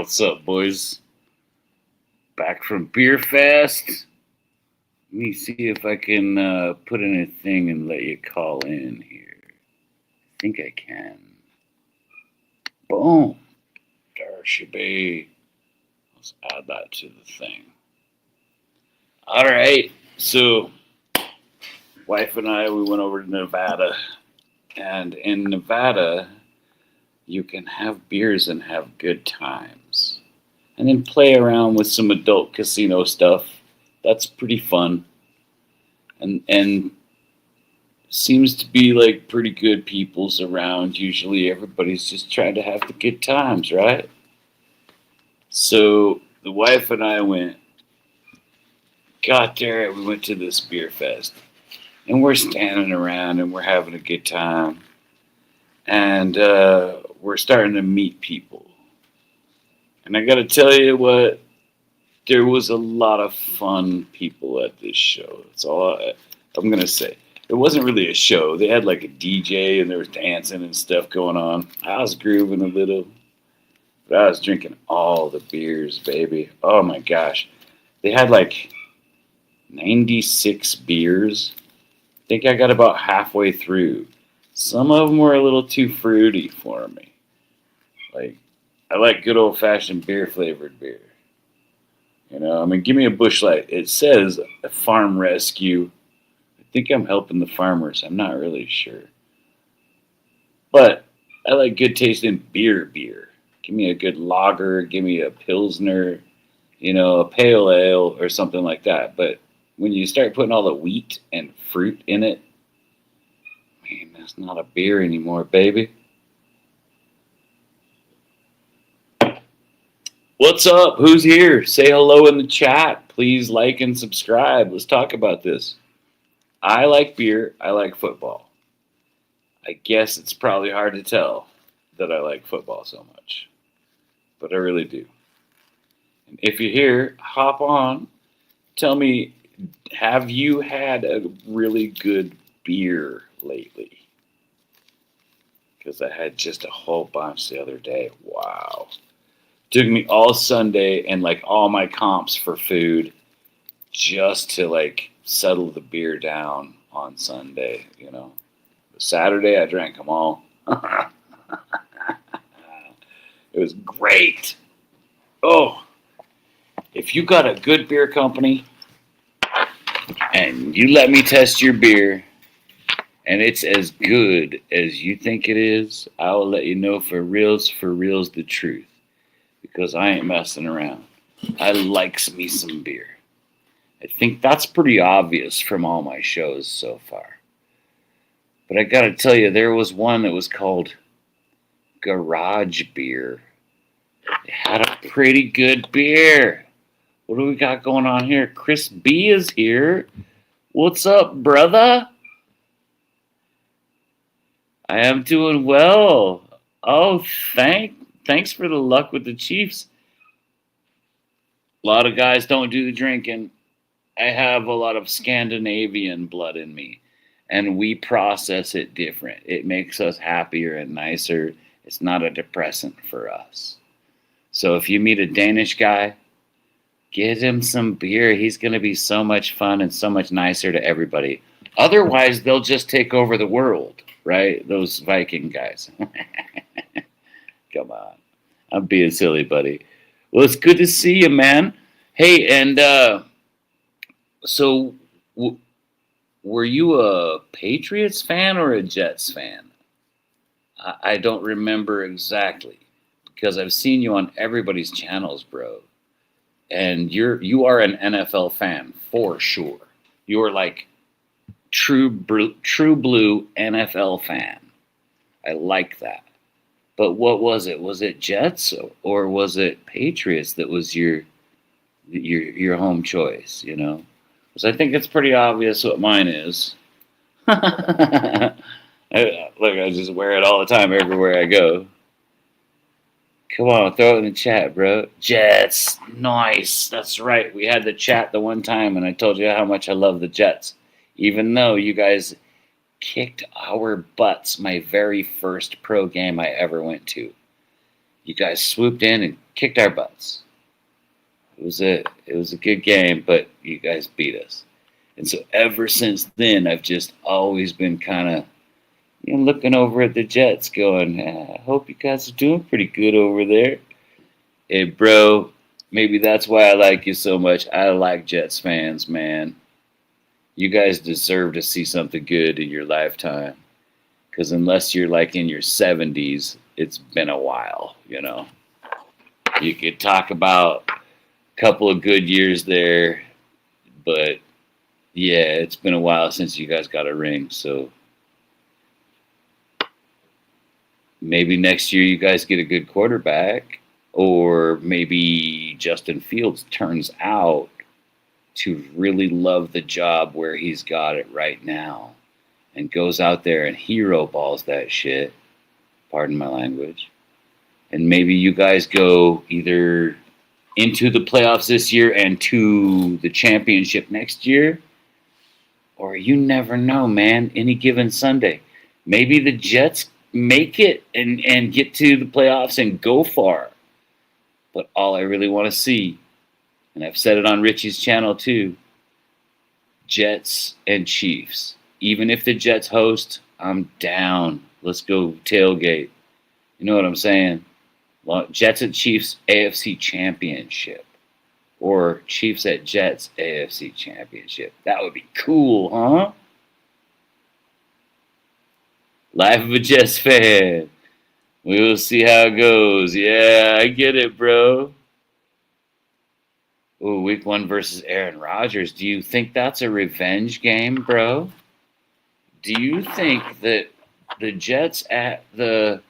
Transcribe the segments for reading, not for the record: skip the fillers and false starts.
What's up, boys? Back from Beer Fest. Let me see if I can put in a thing and let you call in here. I think I can. Boom. There she be. Let's add that to the thing. All right. So, wife and I, we went over to Nevada. And in Nevada, you can have beers and have good times. And then play around with some adult casino stuff. That's pretty fun. And seems to be like pretty good peoples around. Usually everybody's just trying to have the good times, right? So the wife and I got there, we went to this beer fest. And we're standing around and we're having a good time. And we're starting to meet people. And I got to tell you what, there was a lot of fun people at this show. That's all I'm going to say. It wasn't really a show. They had like a DJ and there was dancing and stuff going on. I was grooving a little. But I was drinking all the beers, baby. Oh my gosh. They had like 96 beers. I think I got about halfway through. Some of them were a little too fruity for me. Like, I like good old-fashioned beer-flavored beer. You know, I mean, give me a Busch Light. It says a farm rescue. I think I'm helping the farmers. I'm not really sure. But I like good tasting beer. Give me a good lager. Give me a Pilsner. You know, a pale ale or something like that. But when you start putting all the wheat and fruit in it, man, that's not a beer anymore, baby. What's up? Who's here? Say hello in the chat. Please like and subscribe. Let's talk about this. I like beer. I like football. I guess it's probably hard to tell that I like football so much. But I really do. And if you're here, hop on. Tell me, have you had a really good beer lately? Because I had just a whole bunch the other day. Wow. Took me all Sunday and like all my comps for food just to like settle the beer down on Sunday, you know. Saturday I drank them all. It was great. Oh, if you got a good beer company and you let me test your beer and it's as good as you think it is, I will let you know for reals the truth. Because I ain't messing around. I likes me some beer. I think that's pretty obvious from all my shows so far. But I gotta tell you, there was one that was called Garage Beer. It had a pretty good beer. What do we got going on here? Chris B is here. What's up, brother? I am doing well. Oh, thanks for the luck with the Chiefs. A lot of guys don't do the drinking. I have a lot of Scandinavian blood in me, and we process it different. It makes us happier and nicer. It's not a depressant for us. So if you meet a Danish guy, get him some beer. He's going to be so much fun and so much nicer to everybody. Otherwise, they'll just take over the world, right? Those Viking guys. Come on. I'm being silly, buddy. Well, it's good to see you, man. Hey, and so were you a Patriots fan or a Jets fan? I don't remember exactly because I've seen you on everybody's channels, bro. And you are an NFL fan for sure. You are like true blue NFL fan. I like that. But what was it? Was it Jets or was it Patriots that was your home choice? You know, because I think it's pretty obvious what mine is. Look, I just wear it all the time everywhere I go. Come on, throw it in the chat, bro. Jets, nice. That's right. We had the chat the one time, and I told you how much I love the Jets, even though you guys kicked our butts my very first pro game I ever went to. You guys swooped in and kicked our butts. It was a good game, but you guys beat us. And so ever since then, I've just always been kind of looking over at the Jets, going, I hope you guys are doing pretty good over there. Hey, bro, maybe that's why I like you so much. I like Jets fans, man. You guys deserve to see something good in your lifetime. Because unless you're like in your 70s, it's been a while, You could talk about a couple of good years there, but yeah, it's been a while since you guys got a ring. So maybe next year you guys get a good quarterback, or maybe Justin Fields turns out to really love the job where he's got it right now and goes out there and hero balls that shit. Pardon my language. And maybe you guys go either into the playoffs this year and to the championship next year, or you never know, man. Any given Sunday, maybe the Jets make it and get to the playoffs and go far. But all I really want to see, and I've said it on Richie's channel too, Jets and Chiefs. Even if the Jets host, I'm down. Let's go tailgate. You know what I'm saying? Well, Jets at Chiefs AFC Championship. Or Chiefs at Jets AFC Championship. That would be cool, huh? Life of a Jets fan. We will see how it goes. Yeah, I get it, bro. Ooh, week 1 versus Aaron Rodgers. Do you think that's a revenge game, bro? Do you think that the Jets at the...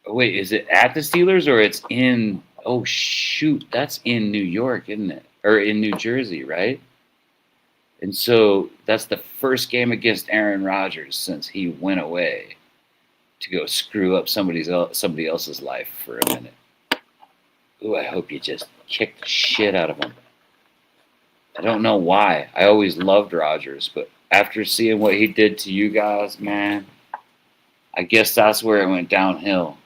Wait, is it at the Steelers or it's in... Oh, shoot. That's in New York, isn't it? Or in New Jersey, right? And so that's the first game against Aaron Rodgers since he went away to go screw up somebody else's life for a minute. Ooh, I hope you just kick the shit out of him. I don't know why. I always loved Rodgers, but after seeing what he did to you guys, man, I guess that's where it went downhill.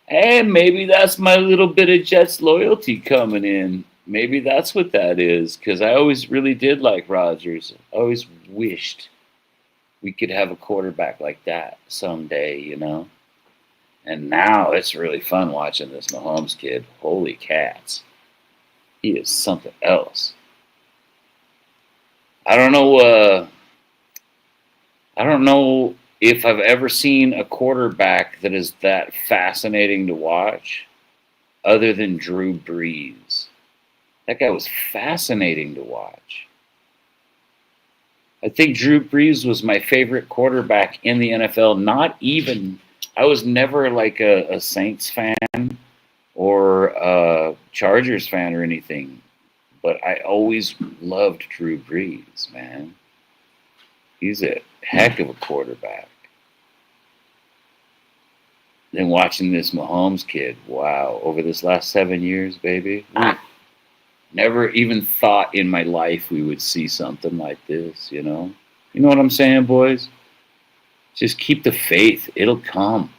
Hey, maybe that's my little bit of Jets loyalty coming in. Maybe that's what that is, because I always really did like Rodgers. I always wished we could have a quarterback like that someday, And now it's really fun watching this Mahomes kid. Holy cats. He is something else. I don't know if I've ever seen a quarterback that is that fascinating to watch other than Drew Brees. That guy was fascinating to watch. I think Drew Brees was my favorite quarterback in the NFL. I was never like a Saints fan or a Chargers fan or anything, but I always loved Drew Brees, man. He's a heck of a quarterback. Then watching this Mahomes kid, wow, over this last 7 years, baby. Never even thought in my life we would see something like this, You know what I'm saying, boys? Just keep the faith. It'll come.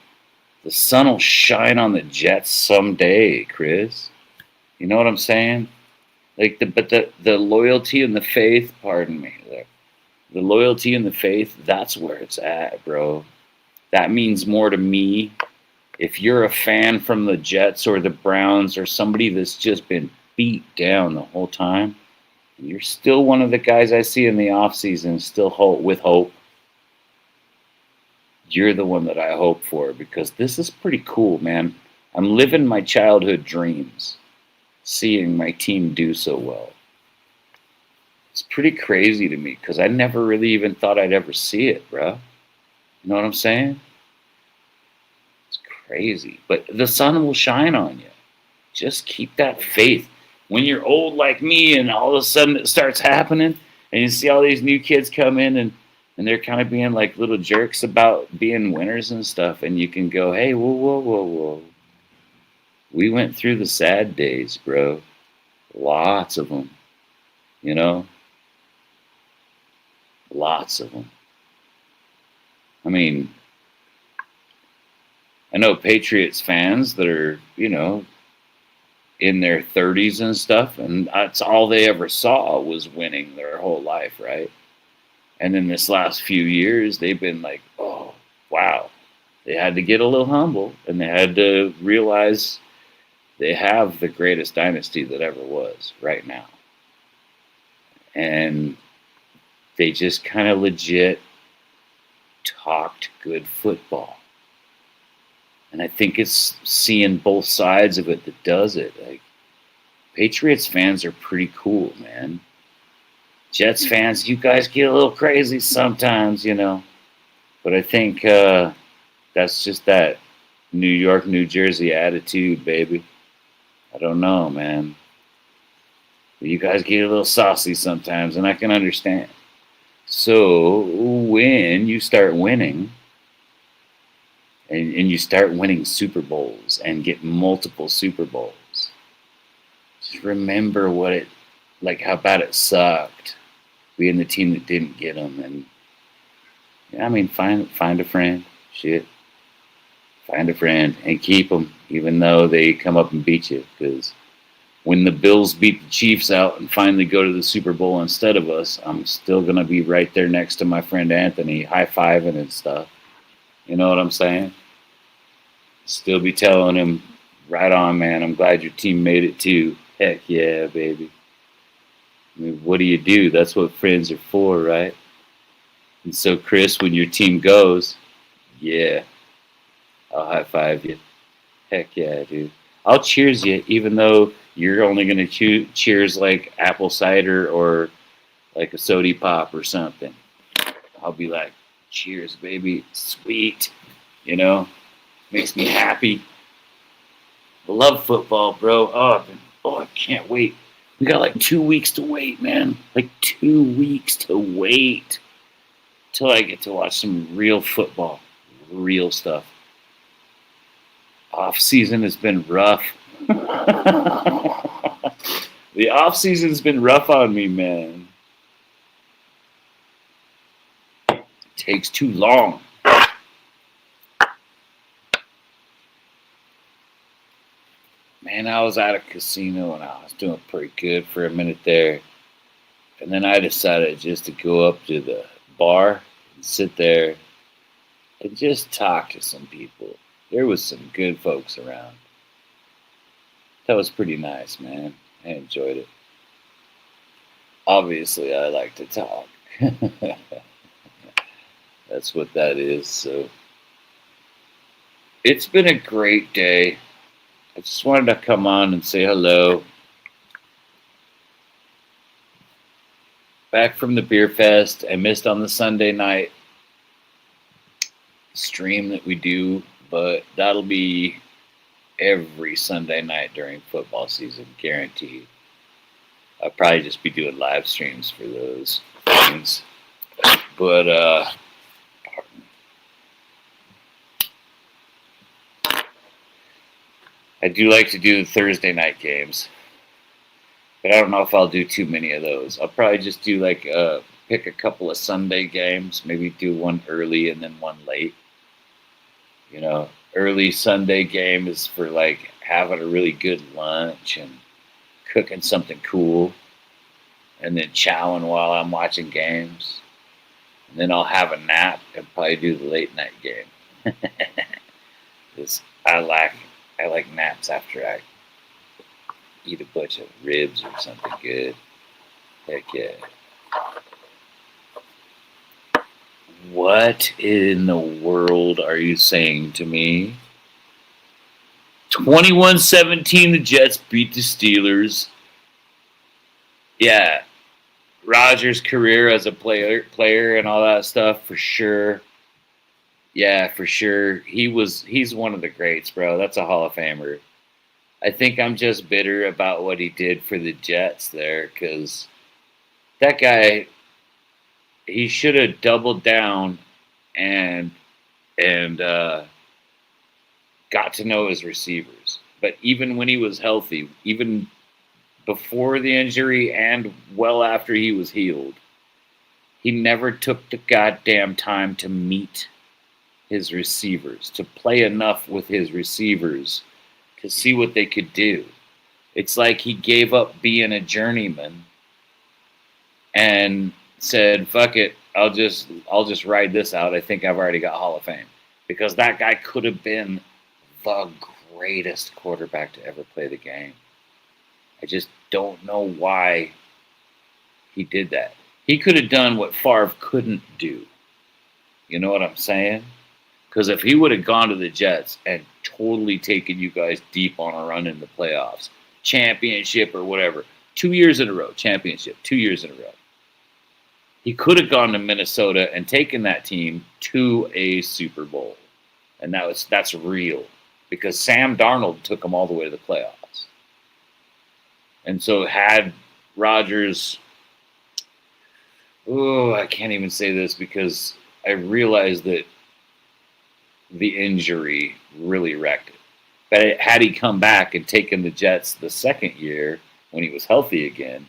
The sun will shine on the Jets someday, Chris. You know what I'm saying? The loyalty and the faith, pardon me. The loyalty and the faith, that's where it's at, bro. That means more to me. If you're a fan from the Jets or the Browns or somebody that's just been beat down the whole time, and you're still one of the guys I see in the offseason, still with hope, you're the one that I hope for, because this is pretty cool, man. I'm living my childhood dreams, seeing my team do so well. It's pretty crazy to me because I never really even thought I'd ever see it, bro. You know what I'm saying? It's crazy. But the sun will shine on you. Just keep that faith. When you're old like me and all of a sudden it starts happening and you see all these new kids come in and they're kind of being like little jerks about being winners and stuff, and you can go, hey, whoa. We went through the sad days, bro. Lots of them. Lots of them. I mean, I know Patriots fans that are, in their 30s and stuff, and that's all they ever saw was winning their whole life, right? And then this last few years, they've been like, oh, wow. They had to get a little humble, and they had to realize they have the greatest dynasty that ever was right now. And they just kind of legit talked good football. And I think it's seeing both sides of it that does it. Like, Patriots fans are pretty cool, man. Jets fans, you guys get a little crazy sometimes, But I think that's just that New York, New Jersey attitude, baby. I don't know, man. But you guys get a little saucy sometimes, and I can understand. So when you start winning, and you start winning Super Bowls and get multiple Super Bowls, just remember how bad it sucked being the team that didn't get them. And yeah, I mean, find a friend, shit. Find a friend and keep them, even though they come up and beat you. Because when the Bills beat the Chiefs out and finally go to the Super Bowl instead of us, I'm still going to be right there next to my friend Anthony, high-fiving and stuff. You know what I'm saying? Still be telling him, right on, man, I'm glad your team made it too. Heck yeah, baby. I mean, what do? That's what friends are for, right? And so, Chris, when your team goes, yeah, I'll high-five you. Heck yeah, dude. I'll cheers you, even though you're only going to cheers like apple cider or like a soda pop or something. I'll be like, cheers, baby. Sweet. Makes me happy. I love football, bro. I can't wait. We got like 2 weeks to wait, man. Like 2 weeks to wait till I get to watch some real football, real stuff. Off season has been rough. The off season's been rough on me, man. It takes too long. Man, I was at a casino and I was doing pretty good for a minute there. And then I decided just to go up to the bar and sit there and just talk to some people. There was some good folks around. That was pretty nice, man. I enjoyed it. Obviously, I like to talk. That's what that is. So, it's been a great day. I just wanted to come on and say hello. Back from the beer fest. I missed on the Sunday night stream that we do, but that'll be every Sunday night during football season, guaranteed. I'll probably just be doing live streams for those things. But I do like to do the Thursday night games, but I don't know if I'll do too many of those. I'll probably just do pick a couple of Sunday games, maybe do one early and then one late. Early Sunday game is for having a really good lunch and cooking something cool, and then chowing while I'm watching games. And then I'll have a nap and probably do the late night game. Because I like naps after I eat a bunch of ribs or something good. Heck yeah. What in the world are you saying to me? 21-17, the Jets beat the Steelers. Yeah, Rodgers' career as a player and all that stuff, for sure. Yeah, for sure. He's one of the greats, bro. That's a Hall of Famer. I think I'm just bitter about what he did for the Jets there, because that guy, he should have doubled down and got to know his receivers. But even when he was healthy, even before the injury and well after he was healed, he never took the goddamn time to meet his receivers, to play enough with his receivers to see what they could do. It's like he gave up being a journeyman and said, "Fuck it, I'll just ride this out. I think I've already got Hall of Fame." Because that guy could have been the greatest quarterback to ever play the game. I just don't know why he did that. He could have done what Favre couldn't do. You know what I'm saying? Because if he would have gone to the Jets and totally taken you guys deep on a run in the playoffs, championship or whatever, 2 years in a row, championship, 2 years in a row, he could have gone to Minnesota and taken that team to a Super Bowl. And that's real. Because Sam Darnold took them all the way to the playoffs. And so had Rodgers, I can't even say this because I realized that the injury really wrecked it. But had he come back and taken the Jets the second year when he was healthy again,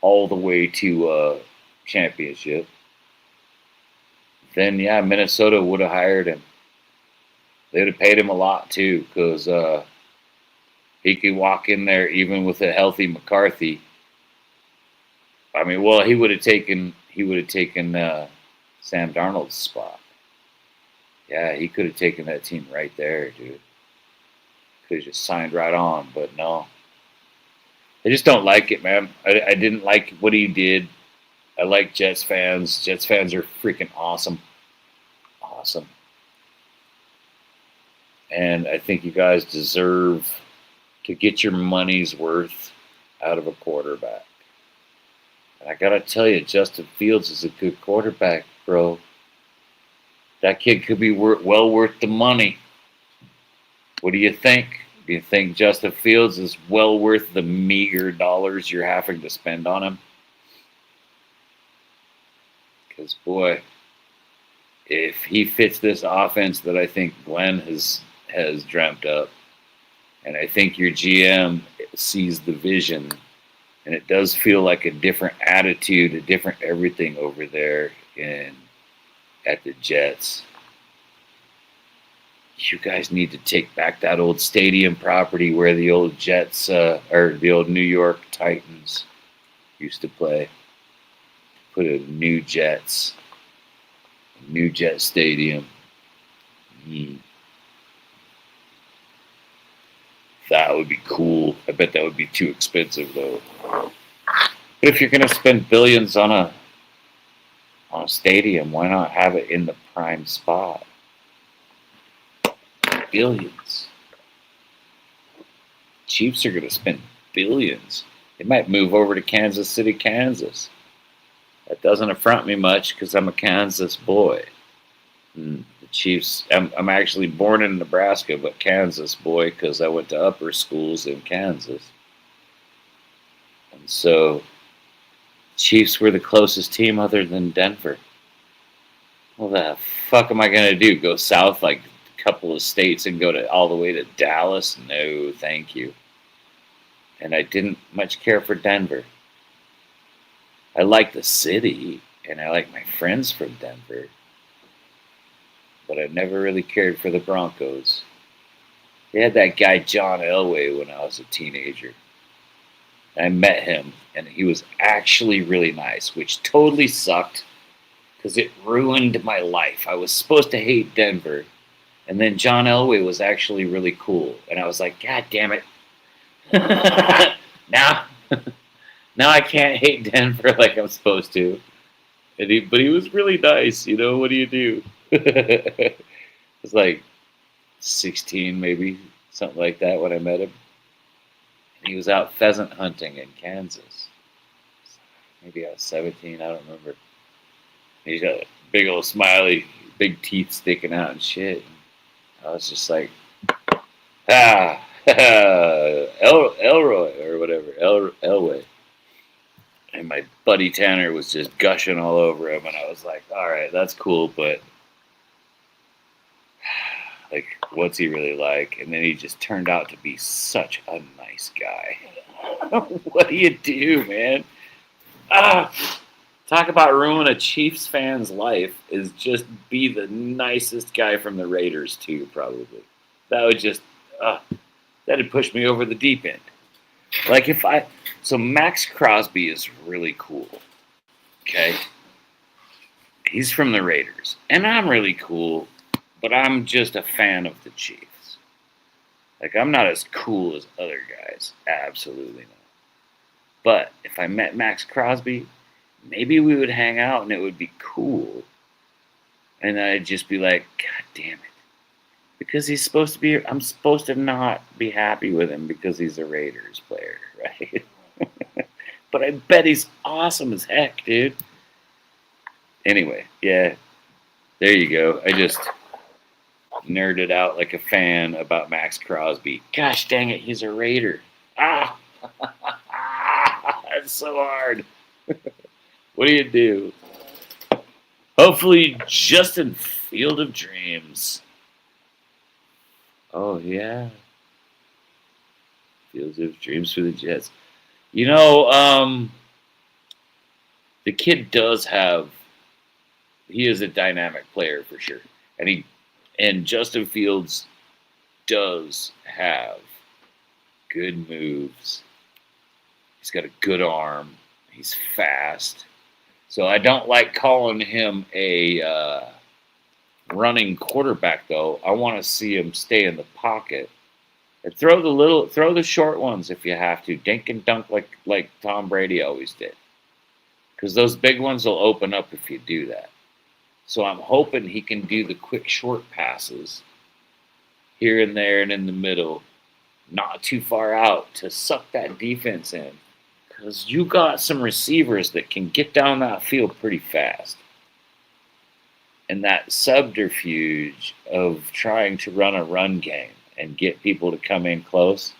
all the way to championship, then yeah, Minnesota would have hired him. They would have paid him a lot too, because he could walk in there even with a healthy McCarthy. I mean, well, he would have taken Sam Darnold's spot. Yeah, he could have taken that team right there, dude. Could have just signed right on, but no. I just don't like it, man. I didn't like what he did. I like Jets fans. Jets fans are freaking awesome. Awesome. And I think you guys deserve to get your money's worth out of a quarterback. And I got to tell you, Justin Fields is a good quarterback, bro. That kid could be well worth the money. What do you think? Do you think Justin Fields is well worth the meager dollars you're having to spend on him? Because, boy, if he fits this offense that I think Glenn has dreamt up, and I think your GM sees the vision, and it does feel like a different attitude, a different everything over there at the Jets. You guys need to take back that old stadium property where the old Jets or the old New York Titans used to play. Put a new Jet Stadium. That would be cool. I bet that would be too expensive though. But if you're gonna spend billions on a stadium, why not have it in the prime spot? Billions. Chiefs are gonna spend billions. They might move over to Kansas City, Kansas. That doesn't affront me much because I'm a Kansas boy. The Chiefs, I'm actually born in Nebraska, but Kansas boy because I went to upper schools in Kansas. And so Chiefs were the closest team other than Denver. Well, the fuck am I going to do? Go south like a couple of states and go all the way to Dallas? No, thank you. And I didn't much care for Denver. I like the city, and I like my friends from Denver. But I never really cared for the Broncos. They had that guy John Elway when I was a teenager. I met him, and he was actually really nice, which totally sucked because it ruined my life. I was supposed to hate Denver, and then John Elway was actually really cool. And I was like, God damn it. Now I can't hate Denver like I'm supposed to. But he was really nice, you know, what do you do? I was like 16 maybe, something like that when I met him. And he was out pheasant hunting in Kansas. Maybe I was 17, I don't remember. And he's got a big old smiley, big teeth sticking out and shit. And I was just like, Elroy or whatever, Elway. And my buddy Tanner was just gushing all over him, and I was like, all right, that's cool, but like, what's he really like? And then he just turned out to be such a nice guy. What do you do, man? Talk about ruin a Chiefs fan's life is just be the nicest guy from the Raiders too. Probably that would just that'd push me over the deep end. Like if I so Max Crosby is really cool. Okay, he's from the Raiders, and I'm really cool, but I'm just a fan of the Chiefs. Like I'm not as cool as other guys, absolutely not. But if I met Max Crosby, maybe we would hang out and it would be cool. And I'd just be like, God damn it. Because he's supposed to be, I'm supposed to not be happy with him because he's a Raiders player, right? But I bet he's awesome as heck, dude. Anyway, yeah, there you go. I just nerded out like a fan about Max Crosby. Gosh dang it, he's a Raider. Ah, that's so hard. What do you do? Hopefully, Justin Field of Dreams. Oh, yeah. Field of Dreams for the Jets. You know, the kid does have, he is a dynamic player for sure. And Justin Fields does have good moves. He's got a good arm. He's fast. So I don't like calling him a running quarterback, though. I want to see him stay in the pocket and throw the short ones if you have to, dink and dunk like Tom Brady always did, because those big ones will open up if you do that. So I'm hoping he can do the quick short passes here and there and in the middle, not too far out to suck that defense in. Because you got some receivers that can get down that field pretty fast. And that subterfuge of trying to run a run game and get people to come in close.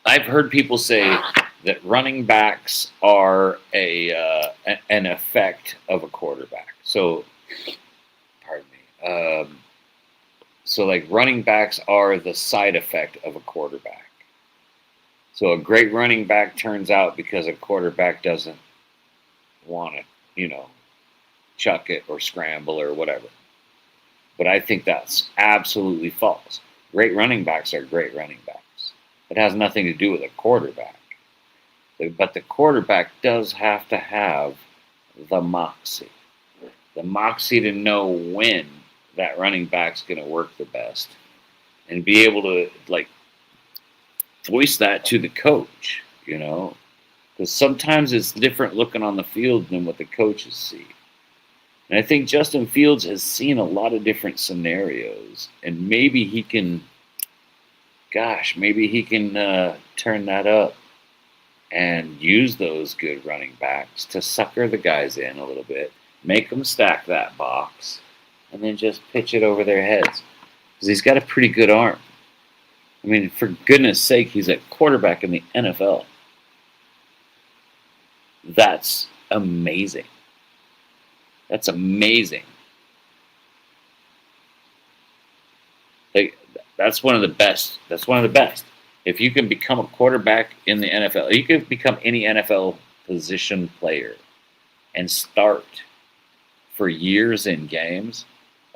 I've heard people say that running backs are an effect of a quarterback. So, pardon me. So, like, running backs are the side effect of a quarterback. So, a great running back turns out because a quarterback doesn't want to, chuck it or scramble or whatever. But I think that's absolutely false. Great running backs are great running backs. It has nothing to do with a quarterback. But the quarterback does have to have the moxie. The moxie to know when that running back's going to work the best and be able to voice that to the coach, because sometimes it's different looking on the field than what the coaches see. And I think Justin Fields has seen a lot of different scenarios, and maybe he can turn that up and use those good running backs to sucker the guys in a little bit, make them stack that box, and then just pitch it over their heads. Because he's got a pretty good arm. I mean, for goodness sake, he's a quarterback in the NFL. That's amazing. That's amazing. That's one of the best. That's one of the best. If you can become a quarterback in the NFL, you can become any NFL position player and start for years in games.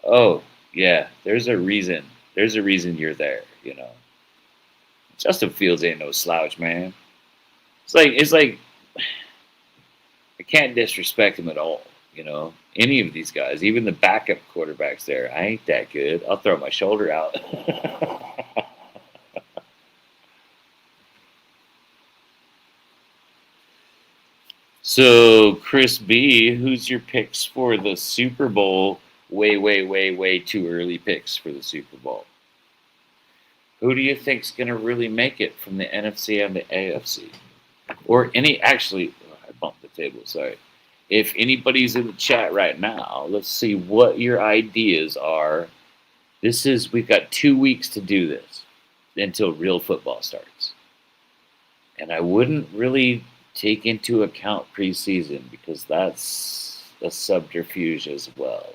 Oh, yeah, there's a reason. There's a reason you're there, Justin Fields ain't no slouch, man. It's like I can't disrespect him at all, Any of these guys, even the backup quarterbacks there, I ain't that good. I'll throw my shoulder out. So, Chris B, who's your picks for the Super Bowl? Way too early picks for the Super Bowl. Who do you think's going to really make it from the NFC and the AFC? Or actually, I bumped the table, sorry. If anybody's in the chat right now, let's see what your ideas are. We've got 2 weeks to do this until real football starts. And I wouldn't really take into account preseason because that's a subterfuge as well.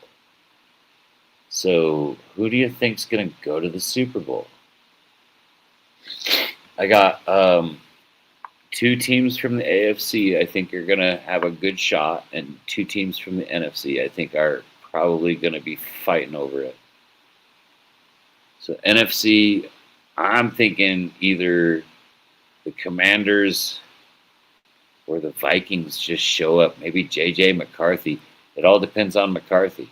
So, who do you think's going to go to the Super Bowl? I got two teams from the AFC, I think, are going to have a good shot, and two teams from the NFC, I think, are probably going to be fighting over it. So NFC, I'm thinking either the Commanders or the Vikings just show up. Maybe J.J. McCarthy. It all depends on McCarthy.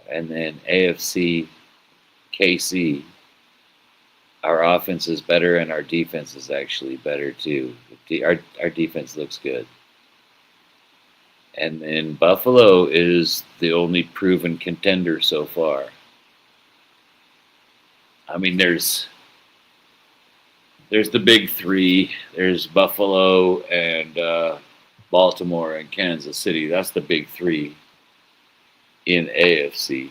And then AFC, KC. Our offense is better and our defense is actually better too. Our defense looks good. And then Buffalo is the only proven contender so far. I mean, there's the big three. There's Buffalo and Baltimore and Kansas City. That's the big three in AFC.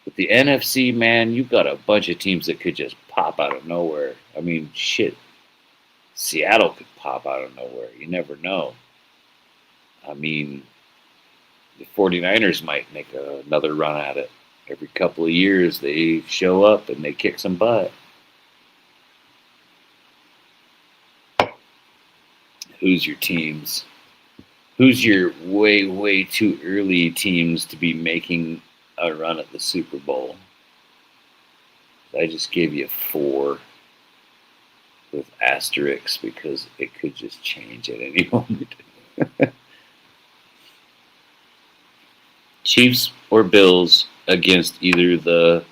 But the NFC, man, you've got a bunch of teams that could just pop out of nowhere. I mean, shit. Seattle could pop out of nowhere. You never know. I mean, the 49ers might make another run at it. Every couple of years, they show up and they kick some butt. Who's your teams? Who's your way, way too early teams to be making a run at the Super Bowl? I just gave you 4 with asterisks because it could just change at any moment. Chiefs or Bills against either the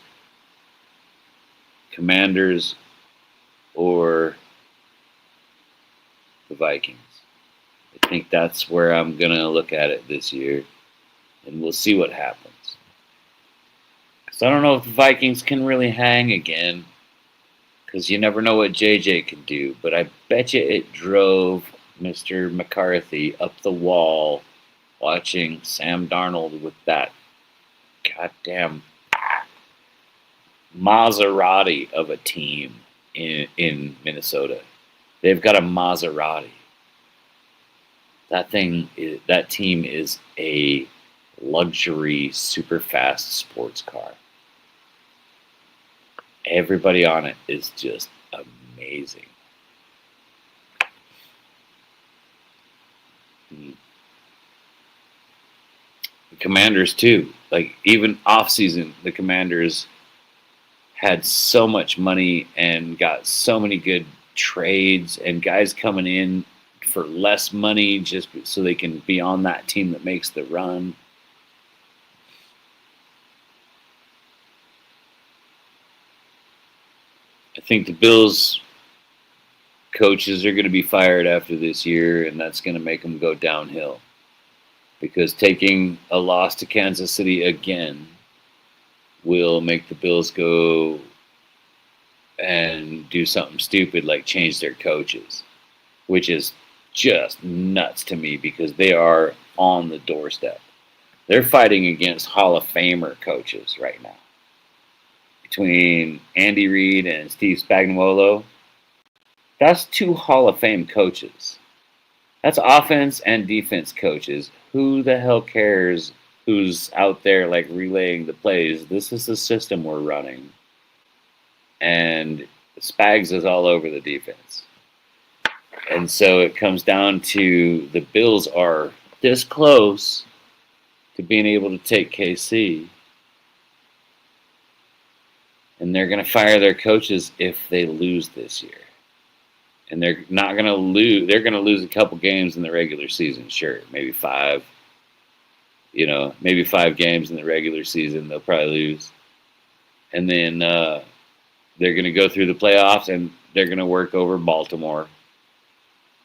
Commanders or the Vikings. I think that's where I'm going to look at it this year, and we'll see what happens. Because I don't know if the Vikings can really hang again, because you never know what JJ can do, but I bet you it drove Mr. McCarthy up the wall watching Sam Darnold with that goddamn Maserati of a team in Minnesota. They've got a Maserati. That team is a luxury, super fast sports car. Everybody on it is just amazing. The Commanders too. Like even off season, the Commanders had so much money and got so many good trades and guys coming in for less money just so they can be on that team that makes the run. I think the Bills coaches are going to be fired after this year, and that's going to make them go downhill. Because taking a loss to Kansas City again will make the Bills go and do something stupid like change their coaches, which is just nuts to me because they are on the doorstep. They're fighting against Hall of Famer coaches right now. Between Andy Reid and Steve Spagnuolo, that's 2 Hall of Fame coaches. That's offense and defense coaches. Who the hell cares who's out there like relaying the plays? This is the system we're running. And Spags is all over the defense. And so it comes down to the Bills are this close to being able to take KC. And they're going to fire their coaches if they lose this year. And they're not going to lose. They're going to lose a couple games in the regular season, sure. Maybe 5. Maybe 5 games in the regular season they'll probably lose. And then they're going to go through the playoffs and they're going to work over Baltimore.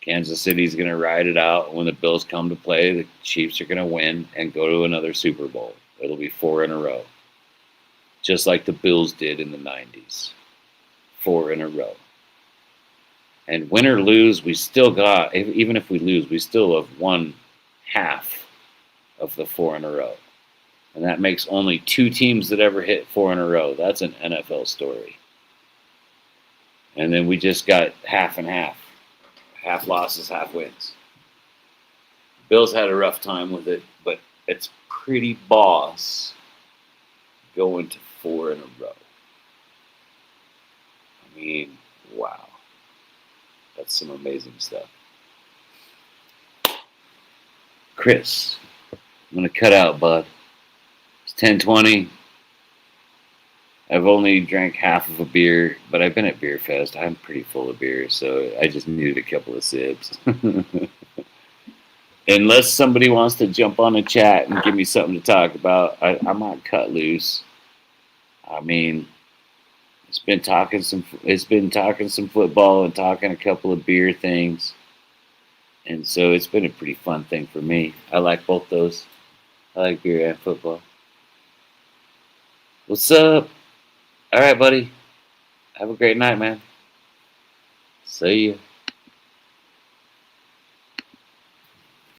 Kansas City's going to ride it out. When the Bills come to play, the Chiefs are going to win and go to another Super Bowl. It'll be 4 in a row. Just like the Bills did in the 90s. 4 in a row. And win or lose, we still got, even if we lose, we still have won half of the 4 in a row. And that makes only 2 teams that ever hit 4 in a row. That's an NFL story. And then we just got half and half. Half losses, half wins. Bills had a rough time with it, but it's pretty boss going to 4 in a row. I mean, wow. That's some amazing stuff. Chris, I'm gonna cut out, bud. It's 10:20. I've only drank half of a beer, but I've been at Beer Fest. I'm pretty full of beer, so I just needed a couple of sips. Unless somebody wants to jump on a chat and give me something to talk about, I might cut loose. I mean, it's been talking some football and talking a couple of beer things, and so it's been a pretty fun thing for me. I like both those. I like beer and football. What's up? All right, buddy. Have a great night, man. See ya.